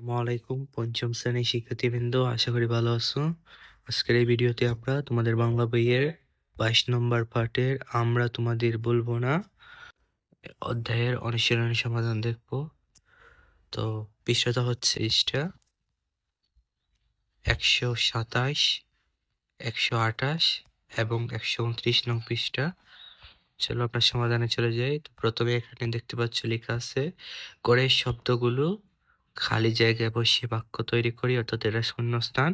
আসসালামু আলাইকুম পঞ্চম শ্রেণীর শিক্ষার্থীবৃন্দ, আশা করি ভালো আছো। আজকের এই ভিডিওতে আমরা তোমাদের বাংলা বইয়ের 22 নম্বর পাঠের আমরা তোমাদের বলবো না অধ্যায়ের অনুশীলনী সমাধান দেখব। তো পৃষ্ঠাটা হচ্ছে পৃষ্ঠা 127, 128 এবং 129 নং পৃষ্ঠা। চলো আমরা সমাধানে চলে যাই। তো প্রথমে এখানে দেখতে পাচ্ছ লেখা আছে গড়ের শব্দগুলো খালি জায়গায় বসিয়ে বাক্য তৈরি করি, অর্থাৎ এটা শূন্যস্থান।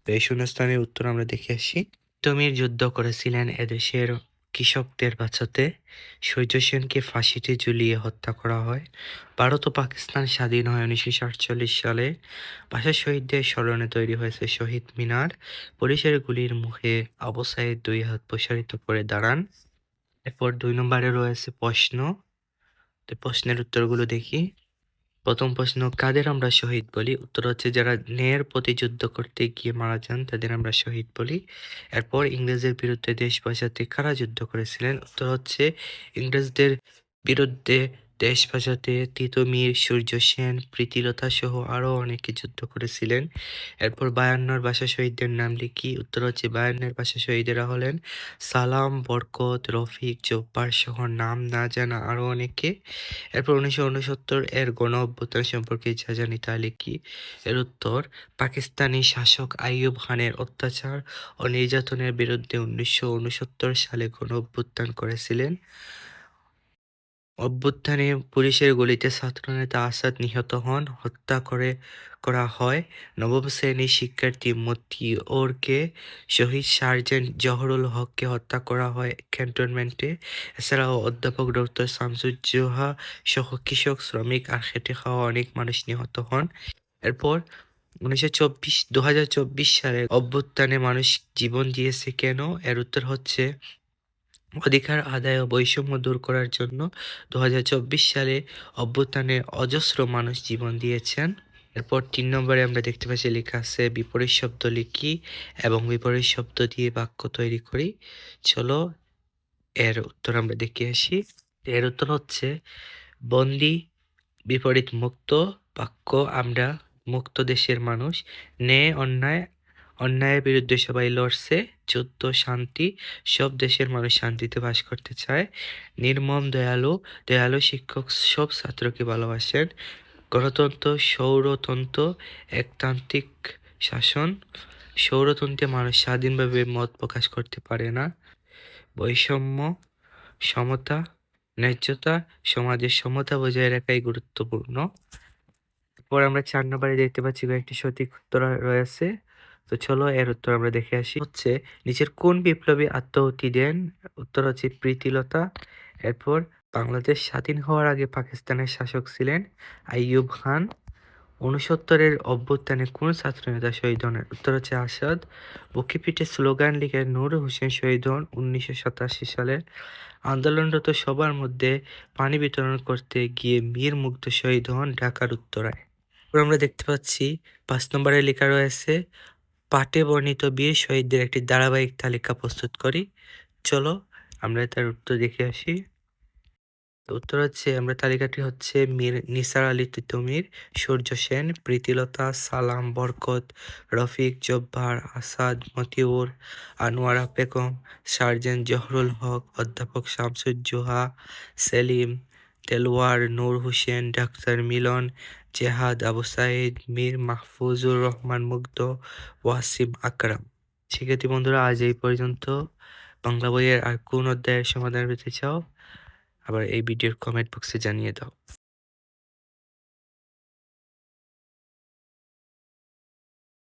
তো এই শূন্যস্থানের উত্তর আমরা দেখে আসি। তিতুমির যুদ্ধ করেছিলেন এদেশের কৃষকদের বাঁচাতে। সূর্য সেনকে ফাঁসিতে ঝুলিয়ে হত্যা করা হয়। ভারত ও পাকিস্তান স্বাধীন হয় 1947 সালে। ভাষা শহীদদের স্মরণে তৈরি হয়েছে শহীদ মিনার। পুলিশের গুলির মুখে আবু সাঈদ 2 হাত প্রসারিত করে দাঁড়ান। এরপর 2 নম্বরে রয়েছে প্রশ্ন। তো প্রশ্নের উত্তরগুলো দেখি। প্রথম প্রশ্ন, কাদের আমরা শহীদ বলি? উত্তর হচ্ছে যারা ন্যায়ের প্রতি যুদ্ধ করতে গিয়ে মারা যান তাদের আমরা শহীদ বলি। এরপর ইংরেজের বিরুদ্ধে দেশ বাঁচাতে কারা যুদ্ধ করেছিলেন? উত্তর হচ্ছে ইংরেজদের বিরুদ্ধে দেশ বাঁচাতে তিতুমির, সূর্য সেন, প্রীতিলতা সহ আরো অনেকে যুদ্ধ করেছিলেন। এরপর 52 ভাষা শহীদদের নাম লিখি। উত্তর হচ্ছে 52 ভাষা শহীদেরা হলেন সালাম, বরকত, রফিক, জব্বার সহ নাম না জানা আরো অনেকে। এরপর 1969 এর গণ অভ্যুত্থান সম্পর্কে যা জানি তা লিখি। এর উত্তর, পাকিস্তানি শাসক আইয়ুব খানের অত্যাচার ও নির্যাতনের বিরুদ্ধে 1969 সালে গণ অভ্যুত্থান করেছিলেন। অভ্যুত্থানে পুলিশের গুলিতে ছাত্রনেতা আসাদ নিহত হন, হত্যা করা হয় নবম শ্রেণীর শিক্ষার্থী মতিউরকে। শহীদ সার্জেন্ট জহুরুল হককে হত্যা করা হয় ক্যান্টনমেন্টে। এছাড়াও অধ্যাপক ডক্টর শামসুজ্জোহা সহ কৃষক, শ্রমিক আর খেটে খাওয়া অনেক মানুষ নিহত হন। এরপর 2024 সালে অভ্যুত্থানে মানুষ জীবন দিয়েছে কেন? এর উত্তর হচ্ছে অধিকার আদায় ও বৈষম্য দূর করার জন্য। 2024 সালে অভ্যুত্থানে অজস্র মানুষ জীবন দিয়েছেন। এরপর 3 নম্বরে আমরা দেখতে পাচ্ছি লেখা আছে বিপরীত শব্দ লিখি এবং বিপরীত শব্দ দিয়ে বাক্য তৈরি করি। চলো এর উত্তর আমরা দেখে আসি। এর উত্তর হচ্ছে বন্দি, বিপরীত মুক্ত। বাক্য, আমরা মুক্ত দেশের মানুষ। ন্যায় অন্যায়ের বিরুদ্ধে সবাই লড়ছে। যুদ্ধ, শান্তি, সব দেশের মানুষ শান্তিতে বাস করতে চায়। নির্মম, দয়ালু শিক্ষক সব ছাত্রকে ভালোবাসেন। গণতন্ত্র, সৌরতন্ত্র, একতান্ত্রিক শাসন। সৌরতন্ত্রে মানুষ স্বাধীনভাবে মত প্রকাশ করতে পারে না। বৈষম্য, সমতা, ন্যায্যতা, সমাজের সমতা বজায় রাখাই গুরুত্বপূর্ণ। এরপর আমরা 4 নম্বরে দেখতে পাচ্ছি কয়েকটি সঠিক উত্তর রয়েছে। তো চলো এর উত্তর আমরা দেখে আসি। হচ্ছে নিচের কোন বিপ্লবী আত্মাহুতি দেন? উত্তর হচ্ছে প্রীতিলতা। এরপর বাংলাদেশ স্বাধীন হওয়ার আগে পাকিস্তানের শাসক ছিলেন আইয়ুব খান। 69 অভ্যুত্থানে কোন ছাত্রনেতা শহীদ হন? উত্তর হচ্ছে আসাদ। বকিপিটে স্লোগান লিখে নূর হোসেন শহীদ হন 1987 সালে। আন্দোলনরত সবার মধ্যে পানি বিতরণ করতে গিয়ে মীর মুগ্ধ শহীদ হন ঢাকার উত্তরায়। আমরা দেখতে পাচ্ছি 5 নম্বরে লেখা রয়েছে পাঠে বর্ণিত বীর শহীদদের একটি ধারাবাহিক তালিকা প্রস্তুত করি। চলো আমরা তার উত্তর দেখে আসি। উত্তর হচ্ছে আমরা তালিকাটি হচ্ছে মীর নিসার আলী তিতুমির, সূর্য সেন, প্রীতিলতা, সালাম, বরকত, রফিক, জব্বার, আসাদ, মতিউর, আনোয়ারা বেগম, সার্জেন্ট জহুরুল হক, অধ্যাপক শামসুজ্জোহা, সেলিম, দেলোয়ার, নূর হোসেন, ডাক্তার মিলন, জেহাদ, আবু সাঈদ, মীর মাহফুজুর রহমান মুগ্ধ, ওয়াসিম আকরাম। শিক্ষার্থী বন্ধুরা, আজ এই পর্যন্ত। বাংলা বইয়ের আর কোন অধ্যায়ের সমাধান পেতে চাও আবার এই ভিডিওর কমেন্ট বক্সে জানিয়ে দাও।